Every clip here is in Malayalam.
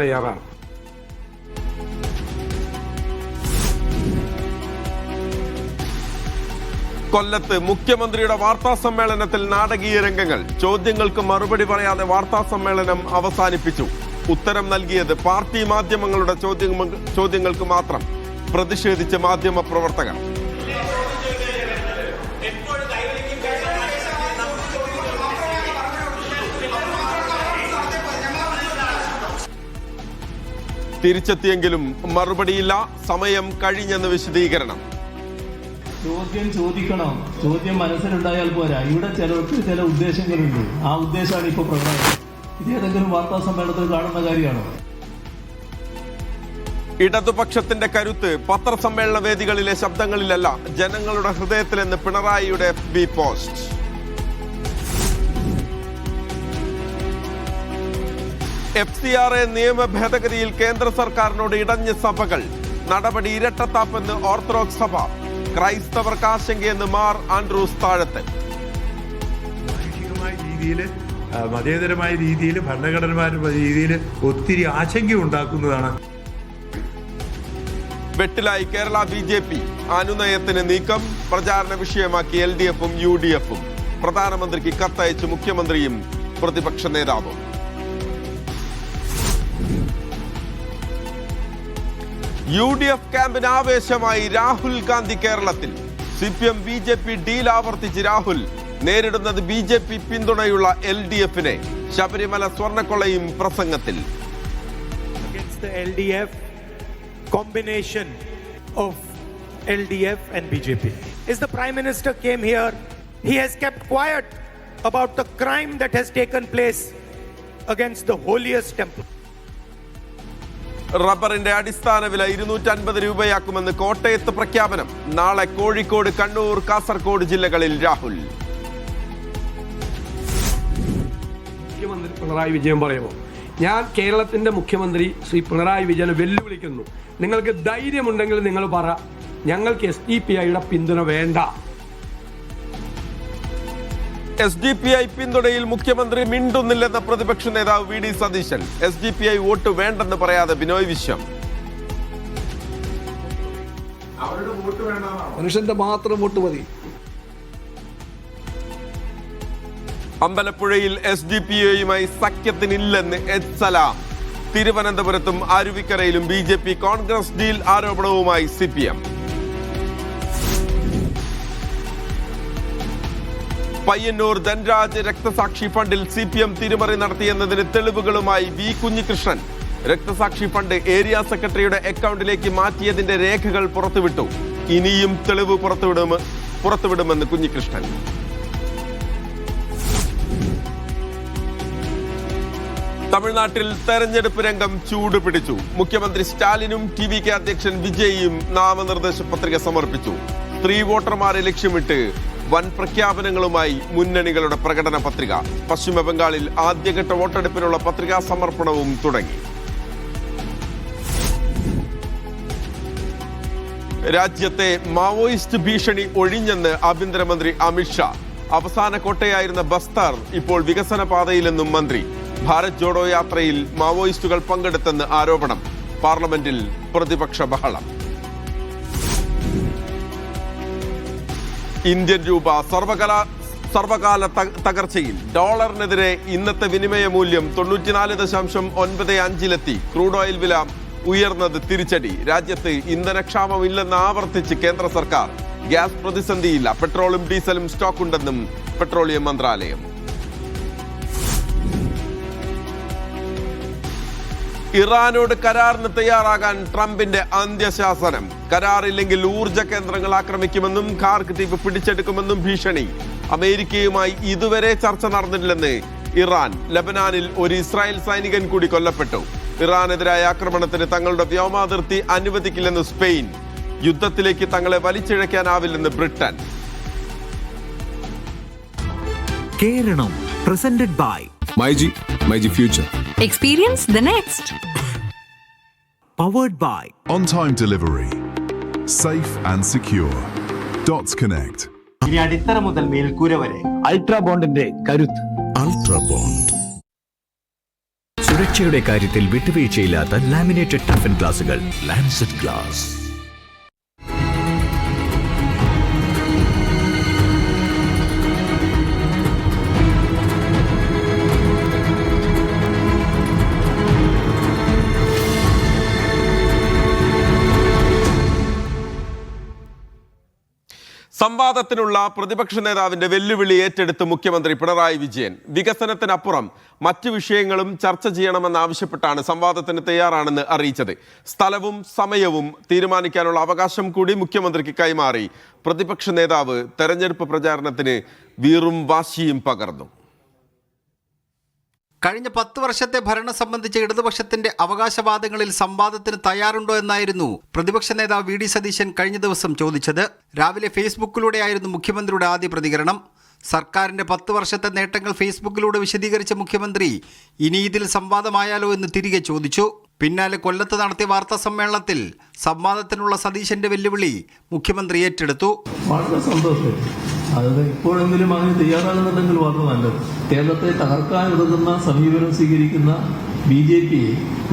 തയ്യാറാണ്. കൊല്ലത്ത് മുഖ്യമന്ത്രിയുടെ വാർത്താ സമ്മേളനത്തിൽ നാടകീയ രംഗങ്ങൾ. ചോദ്യങ്ങൾക്ക് മറുപടി പറയാതെ വാർത്താ സമ്മേളനം അവസാനിപ്പിച്ചു. ഉത്തരം നൽകിയത് പാർട്ടി മാധ്യമങ്ങളുടെ ചോദ്യങ്ങൾക്ക് മാത്രം. പ്രതിഷേധിച്ച മാധ്യമ പ്രവർത്തകർ. തിരിച്ചെത്തിയെങ്കിലും മറുപടിയില്ല. സമയം കഴിഞ്ഞെന്ന് വിശദീകരണം. ചോദ്യം ചോദിക്കണം, ചോദ്യം മനസ്സിലുണ്ടായാൽ പോരാ. ഇവിടെ ചിലർക്ക് ചില ഉദ്ദേശങ്ങളുണ്ട്. ആ ഉദ്ദേശമാണ് ഇപ്പോൾ പ്രധാനം. ഇത് ഏതെങ്കിലും വാർത്താ സമ്മേളനത്തിൽ കാണുന്ന കാര്യമാണോ? ഇടതുപക്ഷത്തിന്റെ കരുത്ത് പത്രസമ്മേളന വേദികളിലെ ശബ്ദങ്ങളിലല്ല, ജനങ്ങളുടെ ഹൃദയത്തിലെന്ന് പിണറായിയുടെ FB പോസ്റ്റ്. FCRA നിയമ ഭേദഗതിയിൽ കേന്ദ്ര സർക്കാരിനോട് ഇടഞ്ഞ സഭകൾ. നടപടി ഇരട്ടത്താപ്പെന്ന് ഓർത്തഡോക്സ് സഭ. ക്രൈസ്തവർക്ക് ആശങ്കയെന്ന് മാർ ആൻഡ്രൂസ് താഴത്ത്. മാനുഷികമായ രീതിയിൽ, മതേതരമായ രീതിയിൽ, ഭരണഘടനപരമായ രീതിയിൽ ഒത്തിരി ആശങ്കയുണ്ടാക്കുന്നതാണ്. വെട്ടിലായി കേരള BJP. അനുനയത്തിന് നീക്കം. പ്രചാരണ വിഷയമാക്കി LDFും UDFും. പ്രധാനമന്ത്രിക്ക് കത്തയച്ച് മുഖ്യമന്ത്രിയും പ്രതിപക്ഷ നേതാവും. UDF ക്യാമ്പിന് ആവേശമായി രാഹുൽ ഗാന്ധി കേരളത്തിൽ. CPM BJP ഡീൽ ആവർത്തിച്ച് രാഹുൽ. നേരിടുന്നത് BJP പിന്തുണയുള്ള LDFിനെ. ശബരിമല സ്വർണ്ണക്കൊള്ളയും പ്രസംഗത്തിൽ. Combination of LDF and BJP. As the Prime Minister came here, he has kept quiet about the crime that has taken place against the holiest temple. റബ്ബറിന്റെ അടിസ്ഥാന വില 250 രൂപയാക്കുമെന്ന് കോട്ടയത്ത് പ്രഖ്യാപനം. നാളെ കോഴിക്കോട്, കണ്ണൂർ, കാസർഗോഡ് ജില്ലകളിൽ രാഹുൽ. മുഖ്യമന്ത്രി പിണറായി വിജയൻ പറയുമോ? ഞാൻ കേരളത്തിന്റെ മുഖ്യമന്ത്രി ശ്രീ പിണറായി വിജയനെ വെല്ലുവിളിക്കുന്നു. നിങ്ങൾക്ക് ധൈര്യമുണ്ടെങ്കിൽ നിങ്ങൾ പറ, ഞങ്ങൾക്ക് SDPIയുടെ പിന്തുണ വേണ്ട. SDPI പിന്തുണയിൽ മുഖ്യമന്ത്രി മിണ്ടുന്നില്ലെന്ന പ്രതിപക്ഷ നേതാവ് VD സതീശൻ. SDPI വോട്ട് വേണ്ടെന്ന് പറയാതെ ബിനോയ് വിശ്വം. മനുഷ്യന്റെ മാത്രം വോട്ട് മതി. അമ്പലപ്പുഴയിൽ SDPIയുമായി സഖ്യത്തിനില്ലെന്ന് സലാം. തിരുവനന്തപുരത്തും അരുവിക്കരയിലും BJP കോൺഗ്രസ് ഡീൽ ആരോപണവുമായി CPM. പയ്യന്നൂർ ധൻരാജ് രക്തസാക്ഷി ഫണ്ടിൽ CPM തിരിമറി നടത്തിയെന്നതിന് തെളിവുകളുമായി V കുഞ്ഞികൃഷ്ണൻ. രക്തസാക്ഷി ഫണ്ട് ഏരിയ സെക്രട്ടറിയുടെ അക്കൗണ്ടിലേക്ക് മാറ്റിയതിന്റെ രേഖകൾ പുറത്തുവിട്ടു. ഇനിയും തെളിവ് പുറത്തുവിടുമെന്ന് കുഞ്ഞികൃഷ്ണൻ. തമിഴ്നാട്ടിൽ തെരഞ്ഞെടുപ്പ് രംഗം ചൂടുപിടിച്ചു. മുഖ്യമന്ത്രി സ്റ്റാലിനും TVK അധ്യക്ഷൻ വിജയും നാമനിർദ്ദേശ പത്രിക സമർപ്പിച്ചു. സ്ത്രീ വോട്ടർമാരെ ലക്ഷ്യമിട്ട് വൻ പ്രഖ്യാപനങ്ങളുമായി മുന്നണികളുടെ പ്രകടന പത്രിക. പശ്ചിമ ബംഗാളിൽ ആദ്യഘട്ട വോട്ടെടുപ്പിനുള്ള പത്രികാ സമർപ്പണവും തുടങ്ങി. രാജ്യത്തെ മാവോയിസ്റ്റ് ഭീഷണി ഒഴിഞ്ഞെന്ന് ആഭ്യന്തരമന്ത്രി അമിത്ഷാ. അവസാന കോട്ടയായിരുന്ന ബസ്താർ ഇപ്പോൾ വികസന പാതയിലെന്നും മന്ത്രി. ഭാരത് ജോഡോ യാത്രയിൽ മാവോയിസ്റ്റുകൾ പങ്കെടുത്തെന്ന് ആരോപണം. പാർലമെന്റിൽ പ്രതിപക്ഷ ബഹളം. ഇന്ത്യൻ രൂപ സർവകാല തകർച്ചയിൽ. ഡോളറിനെതിരെ ഇന്നത്തെ വിനിമയ മൂല്യം 94.95 ക്രൂഡ് ഓയിൽ വില ഉയർന്നത് തിരിച്ചടി. രാജ്യത്ത് ഇന്ധനക്ഷാമമില്ലെന്ന് ആവർത്തിച്ച് കേന്ദ്ര സർക്കാർ. ഗ്യാസ് പ്രതിസന്ധിയില്ല. പെട്രോളും ഡീസലും സ്റ്റോക്കുണ്ടെന്നും പെട്രോളിയം മന്ത്രാലയം. ഇറാനോട് കരാറിന് തയ്യാറാകാൻ ട്രംപിന്റെ അന്ത്യശാസനം. കരാറില്ലെങ്കിൽ ഊർജ കേന്ദ്രങ്ങൾ ആക്രമിക്കുമെന്നും ഖാർക്ക് ദ്വീപ് പിടിച്ചെടുക്കുമെന്നും ഭീഷണി. അമേരിക്കയുമായി ഇതുവരെ ചർച്ച നടന്നിട്ടില്ലെന്ന് ഇറാൻ. ലബനാനിൽ ഒരു ഇസ്രായേൽ സൈനികൻ കൂടി കൊല്ലപ്പെട്ടു. ഇറാനെതിരായ ആക്രമണത്തിന് തങ്ങളുടെ വ്യോമാതിർത്തി അനുവദിക്കില്ലെന്ന് സ്പെയിൻ. യുദ്ധത്തിലേക്ക് തങ്ങളെ വലിച്ചിഴയ്ക്കാനാവില്ലെന്ന് Britain. Keralam presented by MyG Future. Experience the next. Powered by On-time delivery. Safe and secure. Dots Connect. ഇനി അടിത്തറ മുതൽ മേൽക്കൂര വരെ അൾട്രാ ബോണ്ടിന്റെ കരുത്ത്. Ultra Bond. സുരക്ഷയുടെ കാര്യത്തിൽ വിട്ടുവീഴ്ചയില്ലാത്ത ലാമിനേറ്റഡ് ടഫൻ ഗ്ലാസുകൾ ലാൻസെറ്റ് ഗ്ലാസ്. സംവാദത്തിനുള്ള പ്രതിപക്ഷ നേതാവിന്റെ വെല്ലുവിളി ഏറ്റെടുത്ത് മുഖ്യമന്ത്രി പിണറായി വിജയൻ. വികസനത്തിനപ്പുറം മറ്റു വിഷയങ്ങളും ചർച്ച ചെയ്യണമെന്നാവശ്യപ്പെട്ടാണ് സംവാദത്തിന് തയ്യാറാണെന്ന് അറിയിച്ചത്. സ്ഥലവും സമയവും തീരുമാനിക്കാനുള്ള അവകാശം കൂടി മുഖ്യമന്ത്രിക്ക് കൈമാറി. പ്രതിപക്ഷ നേതാവ് തെരഞ്ഞെടുപ്പ് പ്രചാരണത്തിന് വീറും വാശിയും പകർന്നു. കഴിഞ്ഞ 10 വർഷത്തെ ഭരണം സംബന്ധിച്ച ഇടതുപക്ഷത്തിന്റെ അവകാശവാദങ്ങളിൽ സംവാദത്തിന് തയ്യാറുണ്ടോ എന്നായിരുന്നു പ്രതിപക്ഷ നേതാവ് വി ഡി സതീശൻ കഴിഞ്ഞ ദിവസം ചോദിച്ചത്. രാവിലെ ഫേസ്ബുക്കിലൂടെയായിരുന്നു മുഖ്യമന്ത്രിയുടെ ആദ്യ പ്രതികരണം. സർക്കാരിന്റെ 10 വർഷത്തെ നേട്ടങ്ങൾ ഫേസ്ബുക്കിലൂടെ വിശദീകരിച്ച മുഖ്യമന്ത്രി ഇനി ഇതിൽ സംവാദമായാലോ എന്ന് തിരികെ ചോദിച്ചു. പിന്നാലെ കൊല്ലത്ത് നടത്തിയ വാർത്താ സമ്മേളനത്തിൽ സംവാദത്തിനുള്ള സതീശന്റെ വെല്ലുവിളി മുഖ്യമന്ത്രി ഏറ്റെടുത്തു. വളരെ സന്തോഷം. അതായത് ഇപ്പോഴെങ്കിലും അതിന് തയ്യാറാകുന്നുണ്ടെങ്കിൽ വളരെ നല്ലത്. കേരളത്തെ തകർക്കാൻ ഉതകുന്ന സമീപനം സ്വീകരിക്കുന്ന BJP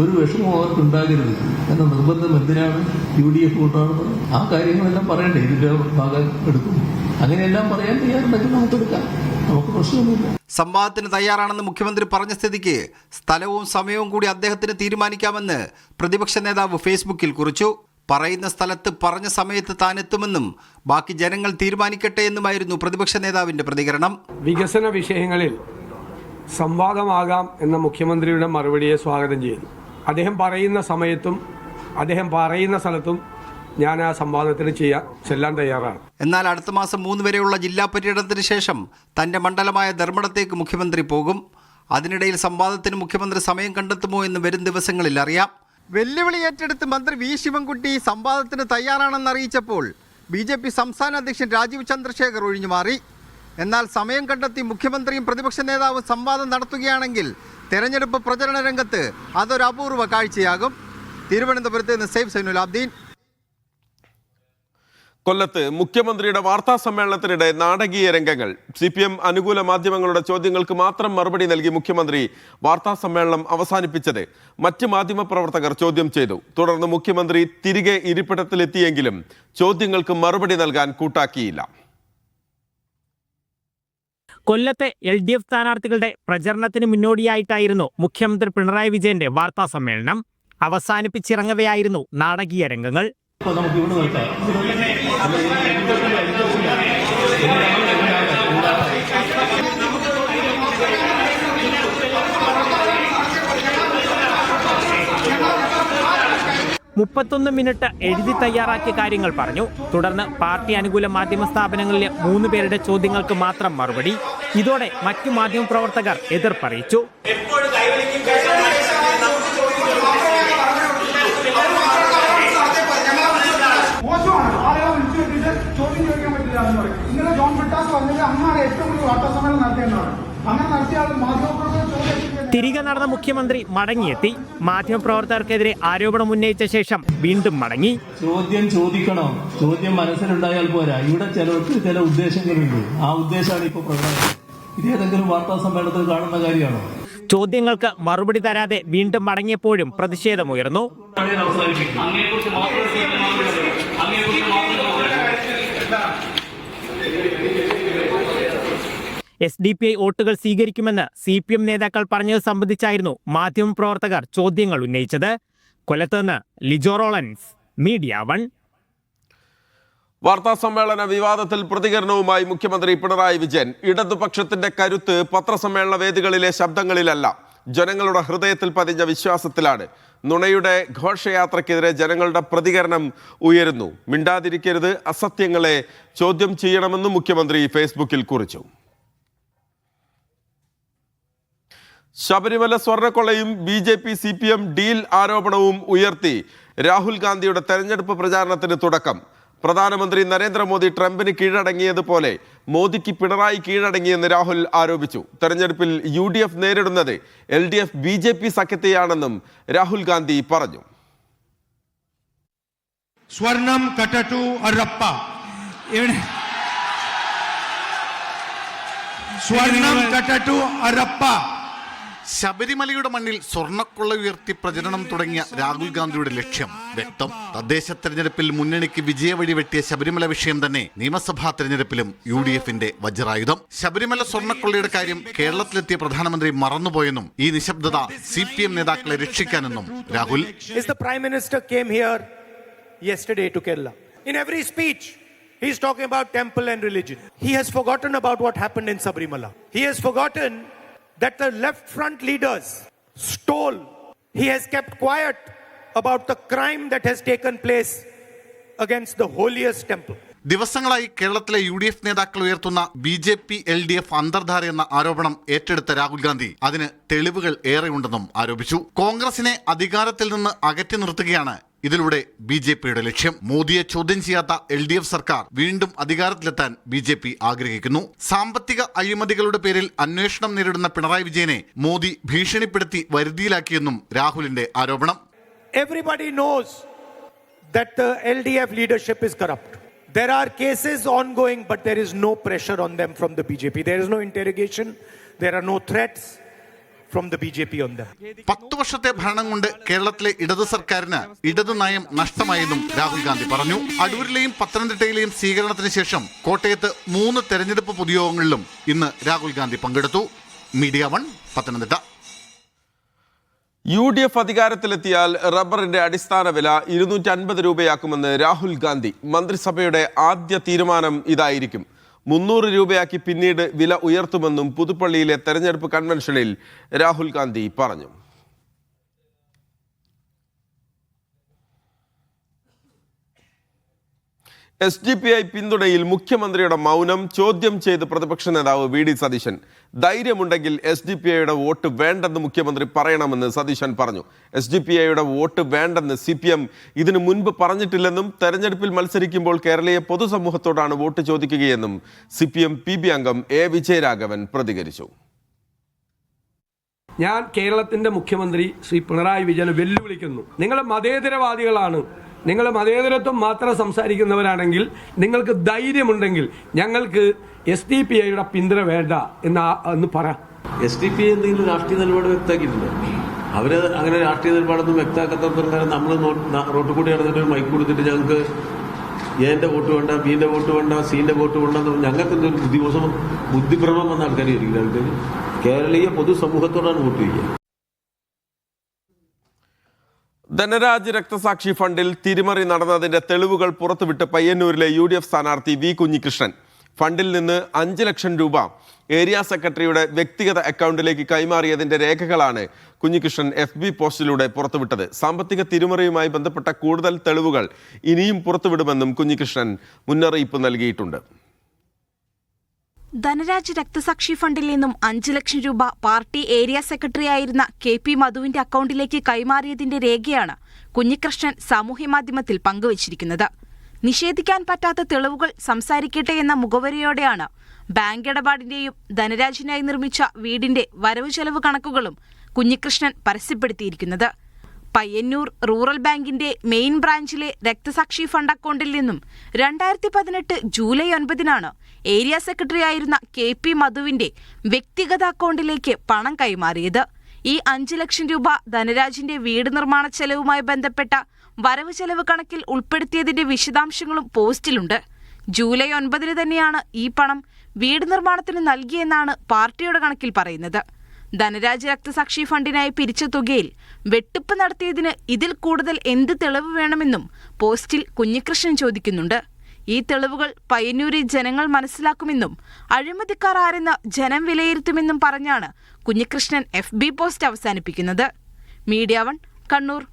ഒരു വിഷമം അവർക്കുണ്ടാകരുത് എന്ന നിർബന്ധം എന്തിനാണ് UDF കൊണ്ടാണെന്ന് ആ കാര്യങ്ങളെല്ലാം പറയണ്ടേ. ഇതിന്റെ ഭാഗം എടുക്കും. അങ്ങനെയെല്ലാം പറയാൻ തയ്യാറുണ്ടെങ്കിൽ നമുക്കെടുക്കാം, നമുക്ക് പ്രശ്നമൊന്നുമില്ല. സംവാദത്തിന് തയ്യാറാണെന്ന് മുഖ്യമന്ത്രി പറഞ്ഞ സ്ഥിതിക്ക് സ്ഥലവും സമയവും കൂടി അദ്ദേഹത്തിന് തീരുമാനിക്കാമെന്ന് പ്രതിപക്ഷ നേതാവ് ഫേസ്ബുക്കിൽ കുറിച്ചു. പറയുന്ന സ്ഥലത്ത് പറഞ്ഞ സമയത്ത് താൻ എത്തുമെന്നും ബാക്കി ജനങ്ങൾ തീരുമാനിക്കട്ടെ എന്നുമായിരുന്നു പ്രതിപക്ഷ നേതാവിന്റെ പ്രതികരണം. വികസന വിഷയങ്ങളിൽ സംവാദമാകാം എന്ന മുഖ്യമന്ത്രിയുടെ മറുപടിയെ സ്വാഗതം ചെയ്തു. അദ്ദേഹം പറയുന്ന സമയത്തും അദ്ദേഹം പറയുന്ന സ്ഥലത്തും ഞാൻ ആ സംവാദത്തിന് ചെല്ലാൻ തയ്യാറാണ്. എന്നാൽ അടുത്ത മാസം 3 വരെയുള്ള ജില്ലാ പര്യടനത്തിന് ശേഷം തന്റെ മണ്ഡലമായ ധർമ്മടത്തേക്ക് മുഖ്യമന്ത്രി പോകും. അതിനിടയിൽ സംവാദത്തിന് മുഖ്യമന്ത്രി സമയം കണ്ടെത്തുമോ എന്ന് വരും ദിവസങ്ങളിൽ അറിയാം. വെല്ലുവിളി ഏറ്റെടുത്ത് മന്ത്രി വി ശിവൻകുട്ടി സംവാദത്തിന് തയ്യാറാണെന്ന് അറിയിച്ചപ്പോൾ BJP സംസ്ഥാന അധ്യക്ഷൻ രാജീവ് ചന്ദ്രശേഖർ ഒഴിഞ്ഞുമാറി. എന്നാൽ സമയം കണ്ടെത്തി മുഖ്യമന്ത്രിയും പ്രതിപക്ഷ നേതാവും സംവാദം നടത്തുകയാണെങ്കിൽ തെരഞ്ഞെടുപ്പ് പ്രചരണ രംഗത്ത് അതൊരു അപൂർവ കാഴ്ചയാകും. തിരുവനന്തപുരത്ത് നിന്ന് സൈഫ് സൈനുലാബ്ദീൻ. കൊല്ലത്ത് മുഖ്യമന്ത്രിയുടെ വാർത്താ സമ്മേളനത്തിനിടെ നാടകീയ രംഗങ്ങൾ. CPM അനുകൂല മാധ്യമങ്ങളുടെ ചോദ്യങ്ങൾക്ക് മാത്രം മറുപടി നൽകി മുഖ്യമന്ത്രി വാർത്താ സമ്മേളനം അവസാനിപ്പിച്ചത് മറ്റ് മാധ്യമപ്രവർത്തകർ ചോദ്യം ചെയ്തു. തുടർന്ന് മുഖ്യമന്ത്രി തിരികെ ഇരിപ്പിടത്തിലെത്തിയെങ്കിലും ചോദ്യങ്ങൾക്ക് മറുപടി നൽകാൻ കൂട്ടാക്കിയില്ല. കൊല്ലത്തെ LDF സ്ഥാനാർത്ഥികളുടെ പ്രചരണത്തിന് മുന്നോടിയായിട്ടായിരുന്നു മുഖ്യമന്ത്രി പിണറായി വിജയന്റെ വാർത്താ സമ്മേളനം. അവസാനിപ്പിച്ചിറങ്ങവെയായിരുന്നു നാടകീയ രംഗങ്ങൾ. നമുക്ക് ഇവിടെ നിർത്താം. 31 മിനിറ്റ് എഴുതി തയ്യാറാക്കിയ കാര്യങ്ങൾ പറഞ്ഞു. തുടർന്ന് പാർട്ടി അനുകൂല മാധ്യമ സ്ഥാപനങ്ങളിലെ 3 പേരുടെ ചോദ്യങ്ങൾക്ക് മാത്രം മറുപടി. ഇതോടെ മറ്റു മാധ്യമപ്രവർത്തകർ എതിർപ്പറിയിച്ചു. തിരികെ നടന്ന മുഖ്യമന്ത്രി മടങ്ങിയെത്തി. മാധ്യമപ്രവർത്തകർക്കെതിരെ ആരോപണം ഉന്നയിച്ച ശേഷം വീണ്ടും മടങ്ങി. ചോദ്യം ചോദിക്കണം, ചോദ്യം മനസ്സിലുണ്ടായാൽ പോരാ. ഇവിടെ ചിലർക്ക് ചില ഉദ്ദേശങ്ങളുണ്ട്. ആ ഉദ്ദേശമാണ് ഇപ്പോൾ പ്രധാനം. ഇതേതെങ്കിലും വാർത്താ സമ്മേളനത്തിൽ കാണുന്ന കാര്യമാണോ? ചോദ്യങ്ങൾക്ക് മറുപടി തരാതെ വീണ്ടും മടങ്ങിയപ്പോഴും പ്രതിഷേധമുയർന്നു. SDPI വോട്ടുകൾ സ്വീകരിക്കുമെന്ന് CPM നേതാക്കൾ പറഞ്ഞത് സംബന്ധിച്ചായിരുന്നു മാധ്യമപ്രവർത്തകർ ചോദ്യങ്ങൾ ഉന്നയിച്ചത്. കൊല്ലത്ത് നിന്ന് ലിജോ റോളൻസ്, മീഡിയ 1. വാർത്താ സമ്മേളന വിവാദത്തിൽ പ്രതികരണവുമായി മുഖ്യമന്ത്രി പിണറായി വിജയൻ. ഇടതുപക്ഷത്തിന്റെ കരുത്ത് പത്രസമ്മേളന വേദികളിലെ ശബ്ദങ്ങളിലല്ല, ജനങ്ങളുടെ ഹൃദയത്തിൽ പതിഞ്ഞ വിശ്വാസത്തിലാണ്. നുണയുടെ ഘോഷയാത്രയ്ക്കെതിരെ ജനങ്ങളുടെ പ്രതികരണം ഉയരുന്നു. മിണ്ടാതിരിക്കരുത്, അസത്യങ്ങളെ ചോദ്യം ചെയ്യണമെന്നും മുഖ്യമന്ത്രി ഫേസ്ബുക്കിൽ കുറിച്ചു. ശബരിമല സ്വർണ്ണക്കൊള്ളയും BJP CPM ഡീൽ ആരോപണവും ഉയർത്തി രാഹുൽ ഗാന്ധിയുടെ തെരഞ്ഞെടുപ്പ് പ്രചാരണത്തിന് തുടക്കം. പ്രധാനമന്ത്രി നരേന്ദ്രമോദി ട്രംപിന് കീഴടങ്ങിയതുപോലെ മോദിക്ക് പിണറായി കീഴടങ്ങിയെന്ന് രാഹുൽ ആരോപിച്ചു. തെരഞ്ഞെടുപ്പിൽ UDF നേരിടുന്നത് LDF BJP സഖ്യത്തെയാണെന്നും രാഹുൽ ഗാന്ധി പറഞ്ഞു. സ്വർണം കട്ടട്ടു അറപ്പ, സ്വർണം കട്ടട്ടു അറപ്പ, ശബരിമലയുടെ മണ്ണിൽ സ്വർണ്ണക്കൊള്ള ഉയർത്തി പ്രചരണം തുടങ്ങിയ രാഹുൽ ഗാന്ധിയുടെ ലക്ഷ്യം വ്യക്തം. തദ്ദേശ തെരഞ്ഞെടുപ്പിൽ മുന്നണിക്ക് വിജയവഴി വെട്ടിയ ശബരിമല വിഷയം തന്നെ നിയമസഭാ തെരഞ്ഞെടുപ്പിലും UDFന്റെ വജ്രായുധം. ശബരിമല സ്വർണ്ണക്കൊള്ളയുടെ കാര്യം കേരളത്തിലെത്തിയ പ്രധാനമന്ത്രി മറന്നുപോയെന്നും ഈ നിശബ്ദത CPM നേതാക്കളെ രക്ഷിക്കാനെന്നും Rahul. The Prime Minister came here yesterday to Kerala. In every speech, he's talking about temple and religion. He has forgotten about what happened in Sabarimala. He has forgotten that the left front leaders stole. He has kept quiet about the crime that has taken place against the holiest temple. ദിവസങ്ങളായി കേരളത്തിലെ UDF നേതാക്കൾ ഉയർത്തുന്ന BJP LDF അന്തർധാര എന്ന ആരോപണം ഏറ്റെടുത്ത രാഹുൽ ഗാന്ധി അതിന് തെളിവുകൾ ഏറെയുണ്ടെന്നും ആരോപിച്ചു. കോൺഗ്രസിനെ അധികാരത്തിൽ നിന്ന് അകറ്റി നിർത്തുകയാണ് ഇതിലൂടെ BJPയുടെ ലക്ഷ്യം. മോദിയെ ചോദ്യം ചെയ്യാത്ത LDF സർക്കാർ വീണ്ടും അധികാരത്തിലെത്താൻ BJP ആഗ്രഹിക്കുന്നു. സാമ്പത്തിക അഴിമതികളുടെ പേരിൽ അന്വേഷണം നേരിടുന്ന പിണറായി വിജയനെ മോദി ഭീഷണിപ്പെടുത്തി വരുതിയിലാക്കിയെന്നും രാഹുലിന്റെ ആരോപണം. Everybody knows that the LDF leadership is corrupt. There are cases ongoing, but there is no pressure on them from the BJP. There is no interrogation. There are no threats from the BJP on them. 10 വർഷത്തെ ഭരണം കൊണ്ട് കേരളത്തിലെ ഇടത് സർക്കാരിന് ഇടതു നയം നഷ്ടമായെന്നും രാഹുൽ ഗാന്ധി പറഞ്ഞു. അടൂരിലെയും പത്തനംതിട്ടയിലെയും സ്വീകരണത്തിന് ശേഷം കോട്ടയത്ത് 3 തെരഞ്ഞെടുപ്പ് പൊതുയോഗങ്ങളിലും ഇന്ന് രാഹുൽ ഗാന്ധി പങ്കെടുത്തു. മീഡിയ 1 പത്തനംതിട്ട. UDF അധികാരത്തിലെത്തിയാൽ റബ്ബറിന്റെ അടിസ്ഥാന വില 250 രൂപയാക്കുമെന്ന് രാഹുൽ ഗാന്ധി. മന്ത്രിസഭയുടെ ആദ്യ തീരുമാനം ഇതായിരിക്കും. 300 രൂപയാക്കി പിന്നീട് വില ഉയർത്തുമെന്നും പുതുപ്പള്ളിയിലെ തെരഞ്ഞെടുപ്പ് കൺവെൻഷനിൽ രാഹുൽ ഗാന്ധി പറഞ്ഞു. SDPI പിന്തുണയിൽ മുഖ്യമന്ത്രിയുടെ മൗനം ചോദ്യം ചെയ്ത് പ്രതിപക്ഷ നേതാവ് VD സതീശൻ. ധൈര്യമുണ്ടെങ്കിൽ SDPIയുടെ വോട്ട് വേണ്ടെന്ന് മുഖ്യമന്ത്രി പറയണമെന്ന് സതീശൻ പറഞ്ഞു. SDPIയുടെ വോട്ട് വേണ്ടെന്ന് CPM ഇതിനു മുൻപ് പറഞ്ഞിട്ടില്ലെന്നും തെരഞ്ഞെടുപ്പിൽ മത്സരിക്കുമ്പോൾ കേരളീയ പൊതുസമൂഹത്തോടാണ് വോട്ട് ചോദിക്കുകയെന്നും CPM PB അംഗം A വിജയരാഘവൻ പ്രതികരിച്ചു. ഞാൻ കേരളത്തിന്റെ മുഖ്യമന്ത്രി ശ്രീ പിണറായി വിജയനെ വെല്ലുവിളിക്കുന്നു. നിങ്ങൾ മതേതരവാദികളാണ്. നിങ്ങൾ മതേതരത്വം മാത്രം സംസാരിക്കുന്നവരാണെങ്കിൽ നിങ്ങൾക്ക് ധൈര്യമുണ്ടെങ്കിൽ ഞങ്ങൾക്ക് SDPIയുടെ പിന്തുണ വേണ്ട എന്ന് പറ. SDPI എന്തെങ്കിലും രാഷ്ട്രീയ നിലപാട് വ്യക്തമാക്കിയിട്ടുണ്ടോ? അവര് അങ്ങനെ രാഷ്ട്രീയ നിലപാടൊന്നും വ്യക്തമാക്കാത്ത നമ്മൾ റോട്ടിൽ കൂടി നടന്നിട്ട് മൈക്ക് കൊടുത്തിട്ട് ഞങ്ങൾക്ക് എന്റെ വോട്ട് വേണ്ട, ബിന്റെ വോട്ട് വേണ്ട, സിന്റെ വോട്ട് വേണ്ട, ഞങ്ങൾക്ക് എന്തൊരു ബുദ്ധിഭ്രമം വന്ന ആൾക്കാരായിരിക്കും. ആൾക്കാർ കേരളീയ പൊതുസമൂഹത്തോടാണ് വോട്ട് ചെയ്യുക. ധനരാജ് രക്തസാക്ഷി ഫണ്ടിൽ തിരിമറി നടന്നതിന്റെ തെളിവുകൾ പുറത്തുവിട്ട് പയ്യന്നൂരിലെ UDF സ്ഥാനാർത്ഥി V കുഞ്ഞികൃഷ്ണൻ. ഫണ്ടിൽ നിന്ന് 5 ലക്ഷം രൂപ ഏരിയ സെക്രട്ടറിയുടെ വ്യക്തിഗത അക്കൗണ്ടിലേക്ക് കൈമാറിയതിന്റെ രേഖകളാണ് കുഞ്ഞികൃഷ്ണൻ FB പോസ്റ്റിലൂടെ പുറത്തുവിട്ടത്. സാമ്പത്തിക തിരിമറിയുമായി ബന്ധപ്പെട്ട കൂടുതൽ തെളിവുകൾ ഇനിയും പുറത്തുവിടുമെന്നും കുഞ്ഞികൃഷ്ണൻ മുന്നറിയിപ്പ് നൽകിയിട്ടുണ്ട്. ധനരാജ് രക്തസാക്ഷി ഫണ്ടിൽ നിന്നും 5 ലക്ഷം രൂപ പാർട്ടി ഏരിയ സെക്രട്ടറി ആയിരുന്ന KP മധുവിന്റെ അക്കൗണ്ടിലേക്ക് കൈമാറിയതിന്റെ രേഖയാണ് കുഞ്ഞികൃഷ്ണൻ സാമൂഹ്യമാധ്യമത്തിൽ പങ്കുവച്ചിരിക്കുന്നത്. നിഷേധിക്കാൻ പറ്റാത്ത തെളിവുകൾ സംസാരിക്കട്ടെ എന്ന മുഖവരിയോടെയാണ് ബാങ്ക് ഇടപാടിന്റെയും ധനരാജിനായി നിർമ്മിച്ച വീടിന്റെ വരവ് ചെലവ് കണക്കുകളും കുഞ്ഞികൃഷ്ണൻ പരസ്യപ്പെടുത്തിയിരിക്കുന്നത്. പയ്യന്നൂർ റൂറൽ ബാങ്കിന്റെ മെയിൻ ബ്രാഞ്ചിലെ രക്തസാക്ഷി ഫണ്ട് അക്കൗണ്ടിൽ നിന്നും 2018 ജൂലൈ 9 ഏരിയ സെക്രട്ടറി ആയിരുന്ന KP മധുവിന്റെ വ്യക്തിഗത അക്കൗണ്ടിലേക്ക് പണം കൈമാറിയത്. ഈ 5 ലക്ഷം രൂപ ധനരാജിന്റെ വീട് നിർമ്മാണ ചെലവുമായി ബന്ധപ്പെട്ട വരവ് ചെലവ് കണക്കിൽ ഉൾപ്പെടുത്തിയതിന്റെ വിശദാംശങ്ങളും പോസ്റ്റിലുണ്ട്. ജൂലൈ 9 തന്നെയാണ് ഈ പണം വീട് നിർമ്മാണത്തിന് നൽകിയെന്നാണ് പാർട്ടിയുടെ കണക്കിൽ പറയുന്നത്. ധനരാജ് രക്തസാക്ഷി ഫണ്ടിനായി പിരിച്ച തുകയിൽ വെട്ടിപ്പ് നടത്തിയതിന് ഇതിൽ കൂടുതൽ എന്ത് തെളിവ് വേണമെന്നും പോസ്റ്റിൽ കുഞ്ഞികൃഷ്ണൻ ചോദിക്കുന്നുണ്ട്. ഈ തെളിവുകൾ പയ്യന്നൂരിൽ ജനങ്ങൾ മനസ്സിലാക്കുമെന്നും അഴിമതിക്കാർ ആരെന്ന് ജനം വിലയിരുത്തുമെന്നും പറഞ്ഞാണ് കുഞ്ഞികൃഷ്ണൻ FB പോസ്റ്റ് അവസാനിപ്പിക്കുന്നത്. മീഡിയ 1 കണ്ണൂർ.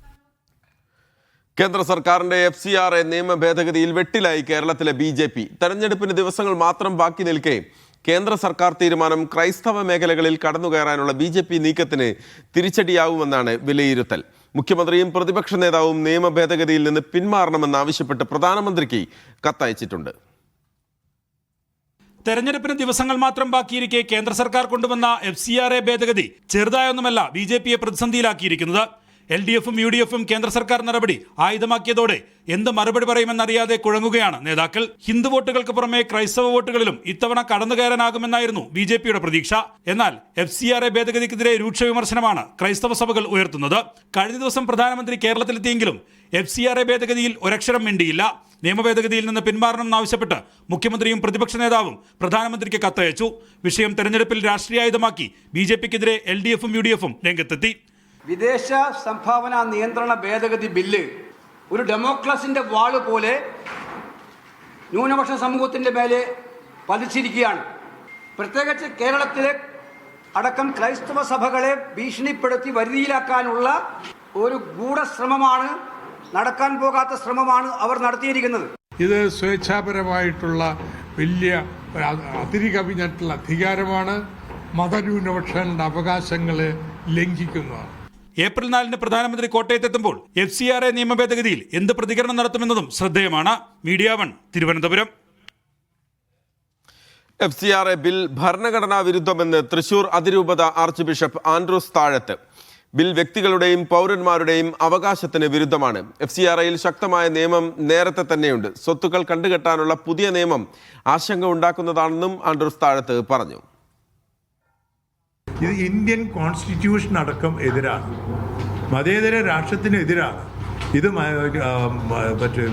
കേന്ദ്ര സർക്കാരിന്റെ FCRA നിയമ ഭേദഗതിയിൽ വെട്ടിലായി കേരളത്തിലെ BJP. തെരഞ്ഞെടുപ്പിന് ദിവസങ്ങൾ മാത്രം ബാക്കി നിൽക്കെ കേന്ദ്ര സർക്കാർ തീരുമാനം ക്രൈസ്തവ മേഖലകളിൽ കടന്നുകയറാനുള്ള BJP നീക്കത്തിന് തിരിച്ചടിയാവുമെന്നാണ് വിലയിരുത്തൽ. മുഖ്യമന്ത്രിയും പ്രതിപക്ഷ നേതാവും നിയമ ഭേദഗതിയിൽ നിന്ന് പിന്മാറണമെന്നാവശ്യപ്പെട്ട് പ്രധാനമന്ത്രിക്ക് കത്തയച്ചിട്ടുണ്ട്. തെരഞ്ഞെടുപ്പിന് ദിവസങ്ങൾ മാത്രം ബാക്കിയിരിക്കെ കേന്ദ്ര സർക്കാർ കൊണ്ടുവന്ന FCRA ഭേദഗതി ചെറുതായൊന്നുമല്ല BJPയെ പ്രതിസന്ധിയിലാക്കിയിരിക്കുന്നത്. LDFും UDFും കേന്ദ്ര സർക്കാർ നടപടി ആയുധമാക്കിയതോടെ എന്ത് മറുപടി പറയുമെന്നറിയാതെ കുഴങ്ങുകയാണ് നേതാക്കൾ. ഹിന്ദു വോട്ടുകൾക്ക് പുറമെ ക്രൈസ്തവ വോട്ടുകളിലും ഇത്തവണ കടന്നു കയറാനാകുമെന്നായിരുന്നു BJPയുടെ പ്രതീക്ഷ. എന്നാൽ FCRA ഭേദഗതിക്കെതിരെ രൂക്ഷ വിമർശനമാണ് ക്രൈസ്തവ സഭകൾ ഉയർത്തുന്നത്. കഴിഞ്ഞ ദിവസം പ്രധാനമന്ത്രി കേരളത്തിലെത്തിയെങ്കിലും FCRA ഭേദഗതിയിൽ ഒരക്ഷരം മിണ്ടിയില്ല. നിയമഭേദഗതിയിൽ നിന്ന് പിന്മാറണമെന്നാവശ്യപ്പെട്ട് മുഖ്യമന്ത്രിയും പ്രതിപക്ഷ നേതാവും പ്രധാനമന്ത്രിക്ക് കത്തയച്ചു. വിഷയം തെരഞ്ഞെടുപ്പിൽ രാഷ്ട്രീയായുധമാക്കി BJPക്കെതിരെ LDFും UDFും രംഗത്തെത്തി. വിദേശ സംഭാവന നിയന്ത്രണ ഭേദഗതി ബില്ല് ഒരു ഡെമോക്രസിന്റെ വാള് പോലെ ന്യൂനപക്ഷ സമൂഹത്തിന്റെ മേലെ പതിച്ചിരിക്കുകയാണ്. പ്രത്യേകിച്ച് കേരളത്തിലെ അടക്കം ക്രൈസ്തവ സഭകളെ ഭീഷണിപ്പെടുത്തി വരുതിയിലാക്കാനുള്ള ഒരു ഗൂഢശ്രമമാണ്, നടക്കാൻ പോകാത്ത ശ്രമമാണ് അവർ നടത്തിയിരിക്കുന്നത്. ഇത് സ്വേച്ഛാപരമായിട്ടുള്ള വലിയ അതിരുകവിഞ്ഞിട്ടുള്ള അധികാരമാണ്. മതന്യൂനപക്ഷങ്ങളുടെ അവകാശങ്ങളെ ലംഘിക്കുന്നതാണ്. ഏപ്രിൽ 4 പ്രധാനമന്ത്രി കോട്ടയത്തെത്തുമ്പോൾ FCRA നിയമ ഭേദഗതിയിൽ എന്ത് പ്രതികരണം നടത്തുമെന്നതും ശ്രദ്ധേയമാണ്. മീഡിയ 1 തിരുവനന്തപുരം. FCRA ബിൽ ഭരണഘടനാ വിരുദ്ധമെന്ന് തൃശൂർ അതിരൂപത ആർച്ച് ബിഷപ്പ് ആൻഡ്രൂസ് താഴത്ത്. ബിൽ വ്യക്തികളുടെയും പൗരന്മാരുടെയും അവകാശത്തിന് വിരുദ്ധമാണ്. FCRAയിൽ ശക്തമായ നിയമം നേരത്തെ തന്നെയുണ്ട്. സ്വത്തുക്കൾ കണ്ടുകെട്ടാനുള്ള പുതിയ നിയമം ആശങ്ക ഉണ്ടാക്കുന്നതാണെന്നും ആൻഡ്രൂസ് താഴത്ത് പറഞ്ഞു. ഇത് ഇന്ത്യൻ കോൺസ്റ്റിറ്റ്യൂഷൻ അടക്കം എതിരാണ്, മതേതര രാഷ്ട്രത്തിന് എതിരാണ്. ഇത് മറ്റേ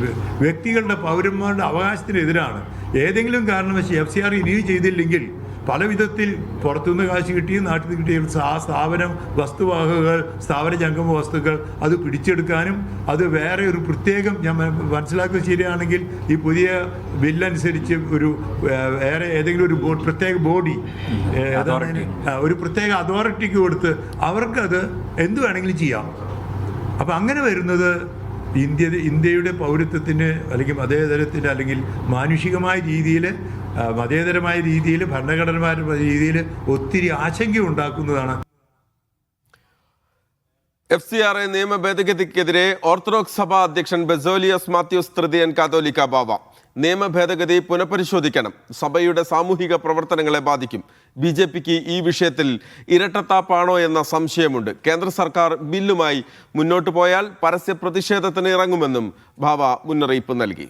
വ്യക്തികളുടെ പൗരന്മാരുടെ അവകാശത്തിനെതിരാണ്. ഏതെങ്കിലും കാരണവശാൽ FCRA റിന്യൂ ചെയ്തില്ലെങ്കിൽ പല വിധത്തിൽ പുറത്തുനിന്ന് കാശ് കിട്ടിയും നാട്ടിൽ നിന്ന് കിട്ടിയ ആ സ്ഥാപനം വസ്തുവാഹകൾ, സ്ഥാപന ജംഗമ വസ്തുക്കൾ അത് പിടിച്ചെടുക്കാനും അത് വേറെ ഒരു പ്രത്യേകം, ഞാൻ മനസ്സിലാക്കുക ശരിയാണെങ്കിൽ ഈ പുതിയ ബില്ലനുസരിച്ച് ഒരു വേറെ ഏതെങ്കിലും ഒരു പ്രത്യേക ബോഡി, ഒരു പ്രത്യേക അതോറിറ്റിക്ക് കൊടുത്ത് അവർക്കത് എന്ത് വേണമെങ്കിലും ചെയ്യാം. അപ്പം അങ്ങനെ വരുന്നത് ഇന്ത്യയുടെ പൗരത്വത്തിന് അല്ലെങ്കിൽ മതേതരത്തിന് അല്ലെങ്കിൽ മാനുഷികമായ രീതിയിൽ, മതേതരമായ രീതിയിൽ, ഭരണഘടനപരമായ രീതിയിൽ ഒത്തിരി ആശങ്ക ഉണ്ടാക്കുന്നതാണ്. FCRA നിയമ ഭേദഗതിക്കെതിരെ ഓർത്തഡോക്സ് സഭാ അധ്യക്ഷൻ ബെസോലിയസ് മാത്യൂസ് തൃതീയൻ കാതോലിക്ക ബാവ. നിയമ ഭേദഗതി പുനഃപരിശോധിക്കണം. സഭയുടെ സാമൂഹിക പ്രവർത്തനങ്ങളെ ബാധിക്കും. BJPക്ക് ഈ വിഷയത്തിൽ ഇരട്ടത്താപ്പാണോ എന്ന സംശയമുണ്ട്. കേന്ദ്ര സർക്കാർ ബില്ലുമായി മുന്നോട്ട് പോയാൽ പരസ്യ പ്രതിഷേധത്തിന് ഇറങ്ങുമെന്നും ബാവ മുന്നറിയിപ്പ് നൽകി.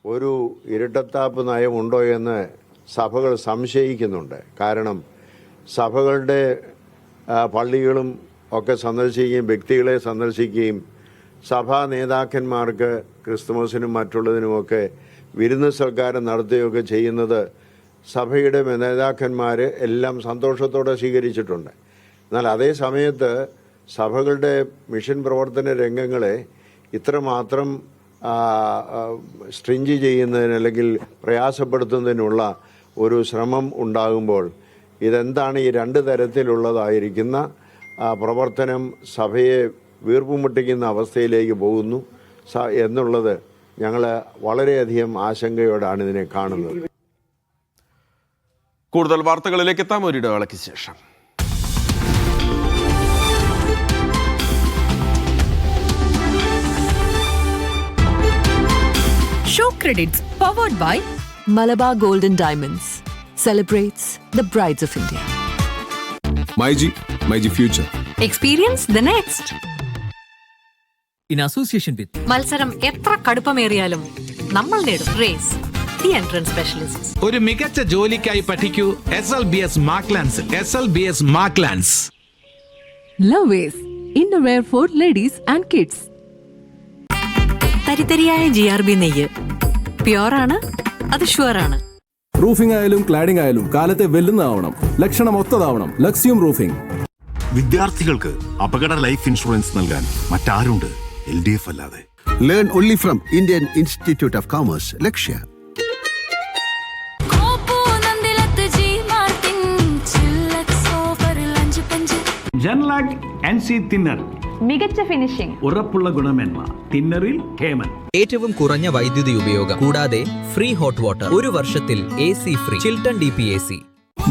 ഒരു ഇരട്ടത്താപ്പ് നയമുണ്ടോ എന്ന് സഭകൾ സംശയിക്കുന്നുണ്ട്. കാരണം സഭകളുടെ പള്ളികളും ഒക്കെ സന്ദർശിക്കുകയും വ്യക്തികളെ സന്ദർശിക്കുകയും സഭാ നേതാക്കന്മാർക്ക് ക്രിസ്തുമസിനും മറ്റുള്ളതിനുമൊക്കെ വിരുന്ന് സൽക്കാരം നടത്തുകയൊക്കെ ചെയ്യുന്നത് സഭയുടെ നേതാക്കന്മാർ എല്ലാം സന്തോഷത്തോടെ സ്വീകരിച്ചിട്ടുണ്ട്. എന്നാൽ അതേ സമയത്ത് സഭകളുടെ മിഷൻ പ്രവർത്തന രംഗങ്ങളെ ഇത്രമാത്രം സ്ട്രിഞ്ച് ചെയ്യുന്നതിന് അല്ലെങ്കിൽ പ്രയാസപ്പെടുത്തുന്നതിനുള്ള ഒരു ശ്രമം ഉണ്ടാകുമ്പോൾ ഇതെന്താണ് ഈ രണ്ട് തരത്തിലുള്ളതായിരിക്കുന്ന പ്രവർത്തനം സഭയെ വീർപ്പുമുട്ടിക്കുന്ന അവസ്ഥയിലേക്ക് പോകുന്നു എന്നുള്ളത് ഞങ്ങൾ വളരെയധികം ആശങ്കയോടാണ് ഇതിനെ കാണുന്നത്. കൂടുതൽ വാർത്തകളിലേക്ക് എത്താം ഒരു ഇടവേളയ്ക്ക് ശേഷം. Show credits powered by Malabar Golden Diamonds celebrates the brides of India. MyG Future. Experience the next. In association with മത്സരം എത്ര കടുപ്പമേറിയാലും നമ്മൾ നേടും റേസ് ദി എൻട്രൻസ് സ്പെഷ്യലിസ്റ്റ്. ഒരു മികച്ച ജോലിക്കായി പഠിക്കൂ SLBS മാർക്ലാൻസ്. SLBS മാർക്ലാൻസ്. Loveways innerwear for ladies and kids. തരിതരിയായ GRB നെയ്യ് പ്യുവർ ആണ്, അത് ഷുവർ ആണ്. റൂഫിംഗ് ആയാലും ക്ലാഡിംഗ് ആയാലും കാലത്തെ വെല്ലുന്നതാവണം, ലക്ഷണം ഒത്തതാവണം. ലക്ഷ്യം റൂഫിംഗ്. വിദ്യാർത്ഥികൾക്ക് അപകട ലൈഫ് ഇൻഷുറൻസ് നൽകാൻ മറ്റാരുണ്ട് LDF അല്ലാതെ? Learn only from Indian Institute of Commerce, Lakshya. ജൻലാഗ് NC thinner. മികച്ച ഫിനിഷിംഗ്, ഉറപ്പുള്ള ഗുണമേന്മ. തിന്നറിൽ ഹേമൻ. ഏറ്റവും കുറഞ്ഞ വൈദ്യുതി ഉപയോഗം കൂടാതെ ഫ്രീ ഹോട്ട് വാട്ടർ. ഒരു വർഷത്തിൽ AC free. Chilton DPAC.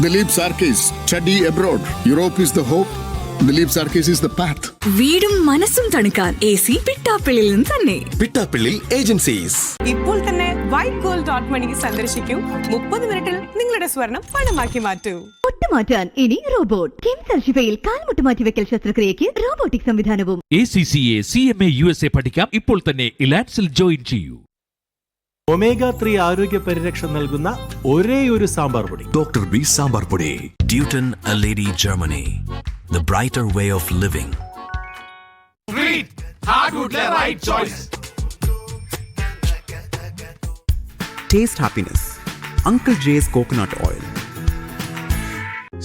Dilip Sarkis, study abroad. Europe is the hope. Dilip Sarkis is the path. വീടും മനസ്സും തണുക്കാൻ AC പിട്ടാപ്പിള്ളിൽ നിന്ന് തന്നെ. പിട്ടാപ്പിള്ളിൽ ഏജൻസീസ്. ഇപ്പോൾ തന്നെ whitegold.money സന്ദർശിക്കൂ. 30 മിനിറ്റിൽ നിങ്ങളുടെ സ്വർണം പണമാക്കി മാറ്റൂ. മാറ്റാൻ ഇനി റോബോട്ട്. കിംസ് അൽഷിഫയിൽ കാൽമുട്ട് മാറ്റിവെക്കൽ ശസ്ത്രക്രിയയ്ക്ക് റോബോട്ടിക് സംവിധാനവും. ACCA CMA USA പഠിക്കാം. ഇപ്പോൾ തന്നെ ഇലാൻസിൽ ജോയിൻ ചെയ്യൂ. omega-3 ആരോഗ്യ പരിരക്ഷ നൽകുന്ന ഒരേയൊരു സാമ്പാർ പൊടി ഡോക്ടർ ബി സാമ്പാർ പൊടി. ഡ്യൂട്ടൻ a lady Germany. The brighter way of living. Taste happiness. Uncle J's coconut oil.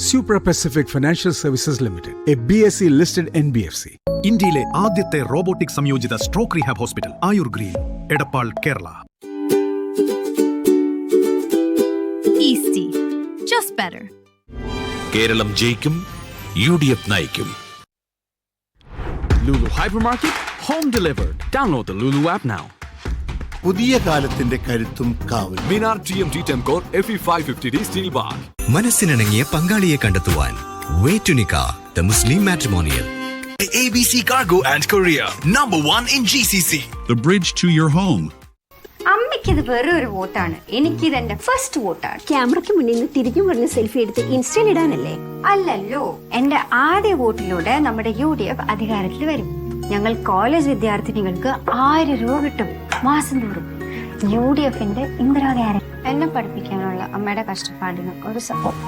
Supra Pacific Financial Services Limited, a BSE listed NBFC. ഇന്ത്യയിലെ ആദ്യത്തെ റോബോട്ടിക് സംയോജിത stroke rehab hospital Ayur green, Edappal, Kerala. Easty, just better. Keralam ജയിക്കും, UDF നയിക്കും. Lulu Hypermarket, home delivered. Download the Lulu app now. പുതിയ കാലത്തിന്റെ കരുത്തും കാവൽ. Minar TMT Temcor FE 550D steel bar. മനസ്സിനിണങ്ങിയ പങ്കാളിയെ കണ്ടെത്തുവാൻ Waytunika, the Muslim matrimonial. ABC Cargo and Courier, #1 in GCC. The bridge to your home. അമ്മയ്ക്കിത് വെറും ഒരു വോട്ടാണ്, എനിക്കിത് എന്റെ ഫസ്റ്റ് വോട്ടാണ്. ക്യാമറയ്ക്ക് മുന്നിൽ നിന്ന് തിരിഞ്ഞു പറഞ്ഞ് സെൽഫി എടുത്ത് ഇൻസ്റ്റയിൽ ഇടാനല്ലേ? അല്ലല്ലോ. എന്റെ ആദ്യ വോട്ടിലൂടെ നമ്മുടെ UDF അധികാരത്തിൽ വരും. ഞങ്ങൾ കോളേജ് വിദ്യാർത്ഥിനികൾക്ക് 1000 രൂപ കിട്ടും മാസം തോറും. UDFന്റെ ഇന്ദിരാഗാന്ധി എന്നെ പഠിപ്പിക്കാനുള്ള അമ്മയുടെ കഷ്ടപ്പാടിന് ഒരു സപ്പോർട്ട്.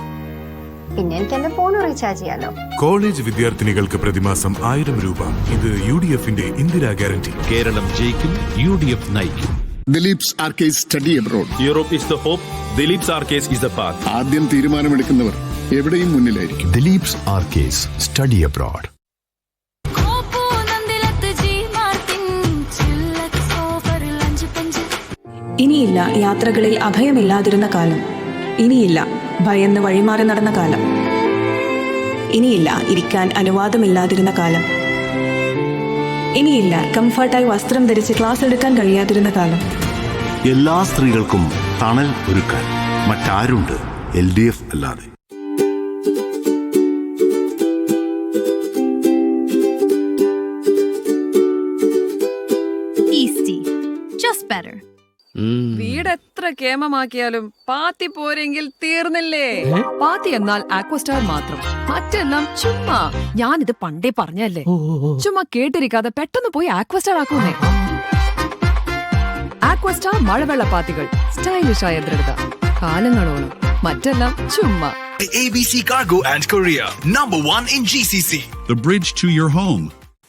പിന്നെ എനിക്ക് എന്റെ ഫോൺ റീചാർജ് ചെയ്യാലോ. കോളേജ് വിദ്യാർത്ഥിനികൾക്ക് പ്രതിമാസം 1000 രൂപ. ഇത് UDFന്റെ ഇന്ദിരാ ഗ്യാരണ്ടി. കേരളം ജയിക്കും, UDF നയിക്കും. Dileep's arcades study abroad. Europe is the hope. Dilip's Arcades is the path. ആദ്യം തീരുമാനമെടുക്കുന്നവർ എവിടെയും മുന്നിലായിരിക്കും. Dilip's Arcades, study abroad. ഇനിയില്ല യാത്രകളിൽ അഭയമില്ലാതിരുന്ന കാലം. ഇനിയില്ല ഭയന്ന് വഴിമാറി നടന്ന കാലം. ഇനിയില്ല ഇരിക്കാൻ അനുവാദമില്ലാതിരുന്ന കാലം. ഇനിയില്ല കംഫർട്ടായി വസ്ത്രം ധരിച്ച് ക്ലാസ് എടുക്കാൻ കഴിയാതിരുന്ന കാലം. എല്ലാ സ്ത്രീകൾക്കും തണൽ ഒരുക്കാൻ മറ്റാരുണ്ട് LDF അല്ലാതെ. Easty, just better. വീട് എത്ര കേമമാക്കിയാലും പാത്തി പോരെങ്കിൽ തീർന്നില്ലേ? പാത്തി എന്നാൽ ആക്വസ്റ്റാർ മാത്രം, മറ്റെല്ലാം ചുമ്മാ. ഞാനിത് പണ്ടേ പറഞ്ഞല്ലേ, ചുമ്മാ കേട്ടിരിക്കാതെ പെട്ടെന്ന് പോയി ആക്വസ്റ്റാർ ആക്കുന്നേ. ആക്വസ്റ്റാർ മഴവെള്ള പാത്തികൾ, സ്റ്റൈലിഷ് ആയ ദൃഢത, കാലങ്ങളോളം. മറ്റെല്ലാം ചുമ്മാ. ABC Cargo and Courier, #1 in GCC. The bridge to your home.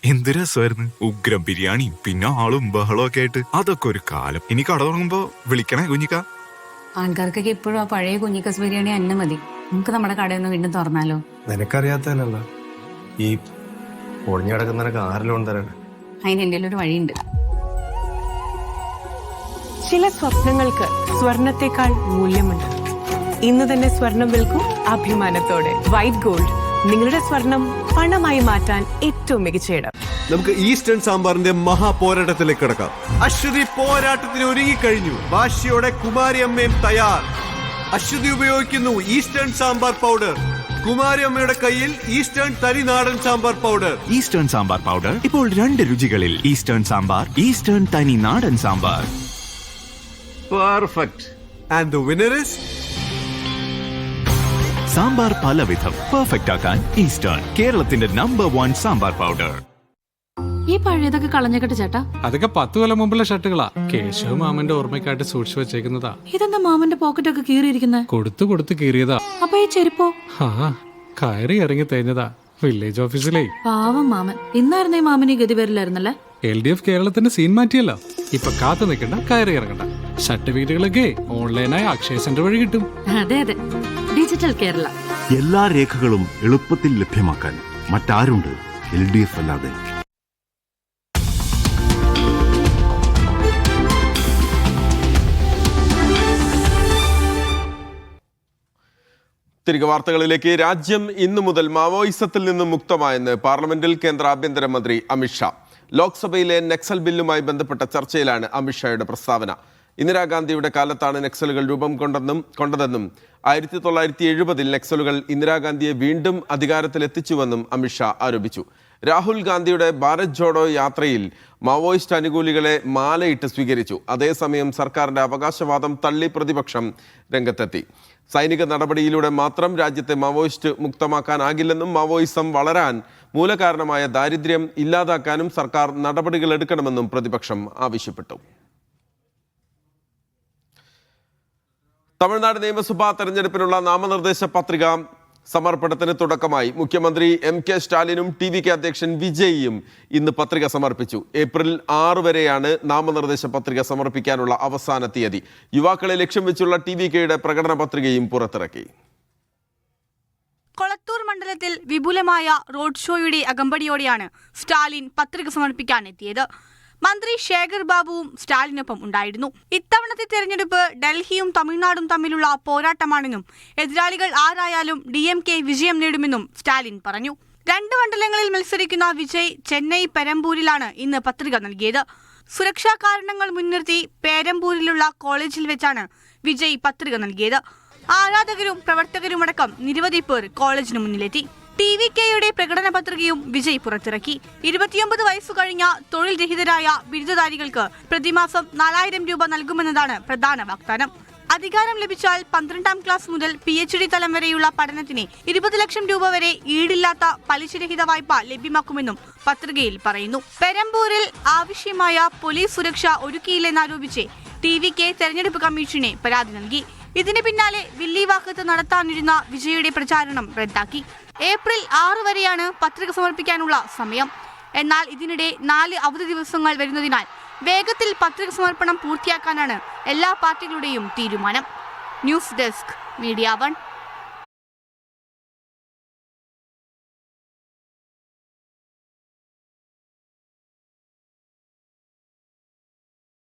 എന്ത് രസമായിരുന്നു. ഉഗ്രം ബിരിയാണി, പിന്നെ ആളും ബഹളവും ഒക്കെ ആയിട്ട്. അതൊക്കെ ഒരു കാലം. ഇനി കട തുടങ്ങുമ്പോ വിളിക്കണേ കുഞ്ഞിക്ക. ആൾക്കാർക്കൊക്കെ ഇപ്പോഴും ആ പഴയ കുഞ്ഞിക്കസ് ബിരിയാണി തന്നെ മതി. നമുക്ക് നമ്മുടെ കടയൊന്ന് വീണ്ടും തുറന്നാലോ? നിനക്കറിയാത്തല്ലോ, ഈ ഒളിഞ്ഞു കിടക്കുന്നവരൊക്കെ ആരെല്ലാം തരണം. അതിന് എൻ്റെ ഒരു വഴിയുണ്ട്. ചില സ്വപ്നങ്ങൾക്ക് സ്വർണത്തെക്കാൾ മൂല്യമുണ്ട്. ഇന്ന് തന്നെ സ്വർണം വിൽക്കൂ അഭിമാനത്തോടെ. വൈറ്റ് ഗോൾഡ്, നിങ്ങളുടെ സ്വർണം പണമായി മാറ്റാൻ ഏറ്റവും മികച്ച ഇടം. നമുക്ക് ഈസ്റ്റേൺ സാമ്പാറിന്റെ മഹാപോരാട്ടത്തിലേക്ക് കിടക്കാം. അശ്വതി പോരാട്ടത്തിന് ഒരുങ്ങിക്കഴിഞ്ഞു. വാശിയോടെ കുമാരിയമ്മയും തയ്യാർ. അശ്വതി ഉപയോഗിക്കുന്നു ഈസ്റ്റേൺ സാമ്പാർ പൗഡർ. കുമാരിയമ്മയുടെ കയ്യിൽ ഈസ്റ്റേൺ തനിനാടൻ sambar powder. Eastern sambar powder ഇപ്പോൾ 2 രുചികളിൽ. ഈസ്റ്റേൺ സാമ്പാർ, ഈസ്റ്റേൺ തനി നാടൻ sambar. Perfect. And the winner is sambar പലവിധം പെർഫെക്റ്റ് ആക്കാൻ ഈസ്റ്റേൺ, കേരളത്തിന്റെ #1 സാമ്പാർ പൗഡർ. ഈ പഴയതൊക്കെ കളഞ്ഞിട്ട് ചേട്ടാ. അതൊക്കെ 10 കൊല്ലം മുമ്പുള്ള ഷർട്ടുകളാ. കേശവ മാമന്റെ ഓർമ്മയ്ക്കായിട്ട് സൂക്ഷിച്ചു വെച്ചേക്കുന്നതാ. ഇതെന്താ മാമന്റെ പോക്കറ്റൊക്കെ കീറിയിരിക്കുന്നത്? കൊടുത്തു കീറിയതാ. അപ്പൊ ഈ ചെരുപ്പോ? കയറി ഇറങ്ങി തേഞ്ഞതാ വില്ലേജ് ഓഫീസിലേ. പാവം മാമൻ. ഇന്നായിരുന്നേ മാമന് ഗതി വരില്ലായിരുന്നല്ലേ? LDF കേരളത്തിന്റെ സീൻ മാറ്റിയല്ലോ. ഇപ്പൊ കാത്തു നിൽക്കണ്ട, കയറി ഇറങ്ങണ്ട. സർട്ടിഫിക്കറ്റുകളൊക്കെ ഓൺലൈനായി അക്ഷയ സെന്റർ വഴി കിട്ടും. അതെ, ഡിജിറ്റൽ കേരള. എല്ലാ രേഖകളും എളുപ്പത്തിൽ ലഭ്യമാക്കാൻ മറ്റാരുണ്ട് LDF അല്ലാതെ? തിരികെ വാർത്തകളിലേക്ക്. രാജ്യം ഇന്നു മുതൽ മാവോയിസത്തിൽ നിന്നും മുക്തമായെന്ന് പാർലമെന്റിൽ കേന്ദ്ര ആഭ്യന്തരമന്ത്രി അമിത്ഷാ. ലോക്സഭയിലെ നക്സൽ ബില്ലുമായി ബന്ധപ്പെട്ട ചർച്ചയിലാണ് അമിത്ഷായുടെ പ്രസ്താവന. ഇന്ദിരാഗാന്ധിയുടെ കാലത്താണ് നക്സലുകൾ രൂപം കൊണ്ടതെന്നും 1970-ൽ നക്സലുകൾ ഇന്ദിരാഗാന്ധിയെ വീണ്ടും അധികാരത്തിലെത്തിച്ചുവെന്നും അമിത്ഷാ ആരോപിച്ചു. രാഹുൽ ഗാന്ധിയുടെ ഭാരത് ജോഡോ യാത്രയിൽ മാവോയിസ്റ്റ് അനുകൂലികളെ മാലയിട്ട് സ്വീകരിച്ചു. അതേസമയം സർക്കാരിന്റെ അവകാശവാദം തള്ളി പ്രതിപക്ഷം രംഗത്തെത്തി. സൈനിക നടപടിയിലൂടെ മാത്രം രാജ്യത്തെ മാവോയിസ്റ്റ് മുക്തമാക്കാനാകില്ലെന്നും മാവോയിസം വളരാൻ മൂലകാരണമായ ദാരിദ്ര്യം ഇല്ലാതാക്കാനും സർക്കാർ നടപടികൾ എടുക്കണമെന്നും പ്രതിപക്ഷം ആവശ്യപ്പെട്ടു. തമിഴ്നാട് നിയമസഭാ തെരഞ്ഞെടുപ്പിനുള്ള നാമനിർദ്ദേശ പത്രിക സമർപ്പണത്തിന് തുടക്കമായി. മുഖ്യമന്ത്രി MK സ്റ്റാലിനും TVK അധ്യക്ഷൻ വിജയിയും ഇന്ന് പത്രിക സമർപ്പിച്ചു. ഏപ്രിൽ 6 വരെയാണ് നാമനിർദ്ദേശ പത്രിക സമർപ്പിക്കാനുള്ള അവസാന തീയതി. യുവാക്കളെ ലക്ഷ്യം വെച്ചുള്ള TVKയുടെ പ്രകടന പത്രികയും പുറത്തിറക്കി. കൊളത്തൂർ മണ്ഡലത്തിൽ വിപുലമായ റോഡ് ഷോയുടെ അകമ്പടിയോടെയാണ് സ്റ്റാലിൻ പത്രിക സമർപ്പിക്കാൻ എത്തിയത്. മന്ത്രി ശേഖർ ബാബുവും സ്റ്റാലിനൊപ്പം ഉണ്ടായിരുന്നു. ഇത്തവണത്തെ തെരഞ്ഞെടുപ്പ് ഡൽഹിയും തമിഴ്നാടും തമ്മിലുള്ള പോരാട്ടമാണെന്നും എതിരാളികൾ ആരായാലും DMK വിജയം നേടുമെന്നും സ്റ്റാലിൻ പറഞ്ഞു. 2 മണ്ഡലങ്ങളിൽ മത്സരിക്കുന്ന വിജയ് ചെന്നൈ പെരമ്പൂരിലാണ് ഇന്ന് പത്രിക നൽകിയത്. സുരക്ഷാ കാരണങ്ങൾ മുൻനിർത്തി പേരമ്പൂരിലുള്ള കോളേജിൽ വെച്ചാണ് വിജയ് പത്രിക നൽകിയത്. ആരാധകരും പ്രവർത്തകരുമടക്കം നിരവധി പേർ കോളേജിന് മുന്നിലെത്തി. TVKയുടെ പ്രകടന പത്രികയും വിജയ് പുറത്തിറക്കി. 29 വയസ്സു കഴിഞ്ഞ തൊഴിൽ രഹിതരായ ബിരുദധാരികൾക്ക് പ്രതിമാസം 4000 രൂപ നൽകുമെന്നതാണ് പ്രധാന വാഗ്ദാനം. അധികാരം ലഭിച്ചാൽ 12ാം ക്ലാസ് മുതൽ PhD തലം വരെയുള്ള പഠനത്തിന് 20 ലക്ഷം രൂപ വരെ ഈടില്ലാത്ത പലിശരഹിത വായ്പ ലഭ്യമാക്കുമെന്നും പത്രികയിൽ പറയുന്നു. പെരമ്പൂരിൽ ആവശ്യമായ പോലീസ് സുരക്ഷ ഒരുക്കിയില്ലെന്നാരോപിച്ച് TVK തെരഞ്ഞെടുപ്പ് കമ്മീഷനെ പരാതി നൽകി. ഇതിന് പിന്നാലെ വില്ലിവാക്കത്ത് നടത്താനിരുന്ന വിജയുടെ പ്രചാരണം റദ്ദാക്കി. ഏപ്രിൽ 6 വരെയാണ് പത്രിക സമർപ്പിക്കാനുള്ള സമയം. എന്നാൽ ഇതിനിടെ 4 അവധി ദിവസങ്ങൾ വരുന്നതിനാൽ വേഗത്തിൽ പത്രിക സമർപ്പണം പൂർത്തിയാക്കാനാണ് എല്ലാ പാർട്ടികളുടെയും തീരുമാനം. News desk, media 1.